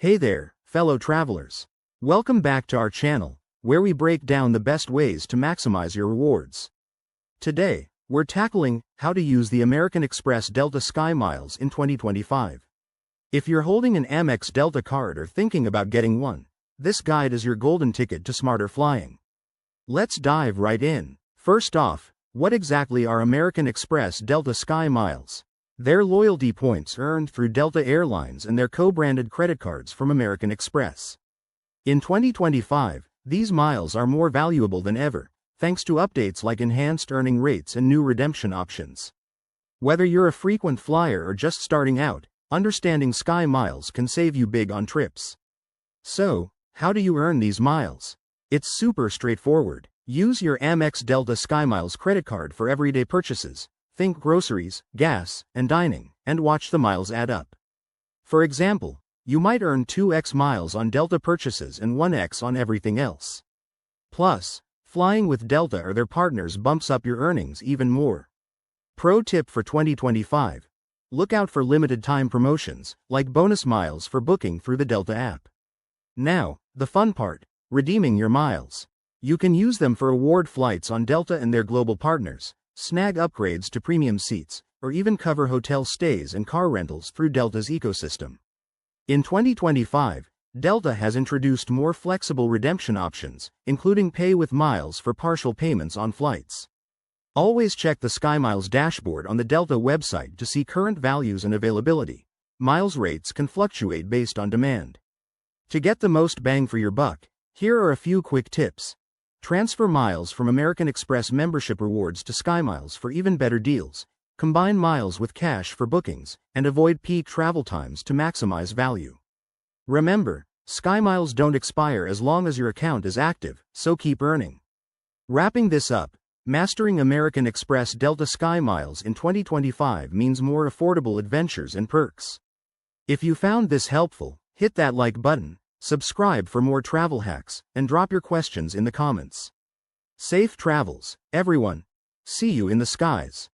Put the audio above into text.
Hey there, fellow travelers. Welcome back to our channel, where we break down the best ways to maximize your rewards. Today, we're tackling how to use the American Express Delta SkyMiles in 2025. If you're holding an Amex Delta card or thinking about getting one, this guide is your golden ticket to smarter flying. Let's dive right in. First off, what exactly are American Express Delta SkyMiles? They're loyalty points earned through Delta Airlines and their co-branded credit cards from American Express. In 2025, these miles are more valuable than ever, thanks to updates like enhanced earning rates and new redemption options. Whether you're a frequent flyer or just starting out, understanding SkyMiles can save you big on trips. So, how do you earn these miles? It's super straightforward. Use your Amex Delta SkyMiles credit card for everyday purchases. Think groceries, gas, and dining, and watch the miles add up. For example, you might earn 2x miles on Delta purchases and 1x on everything else. Plus, flying with Delta or their partners bumps up your earnings even more. Pro tip for 2025: look out for limited time promotions, like bonus miles for booking through the Delta app. Now, the fun part: redeeming your miles. You can use them for award flights on Delta and their global partners, snag upgrades to premium seats, or even cover hotel stays and car rentals through Delta's ecosystem. In 2025, Delta has introduced more flexible redemption options, including pay with miles for partial payments on flights. Always check the SkyMiles dashboard on the Delta website to see current values and availability. Miles rates can fluctuate based on demand. To get the most bang for your buck, here are a few quick tips. Transfer miles from American Express membership rewards to SkyMiles for even better deals. Combine miles with cash for bookings, and avoid peak travel times to maximize value. Remember, SkyMiles don't expire as long as your account is active, so keep earning. Wrapping this up, mastering American Express Delta SkyMiles in 2025 means more affordable adventures and perks. If you found this helpful, hit that like button, subscribe for more travel hacks, and drop your questions in the comments. Safe travels, everyone. See you in the skies.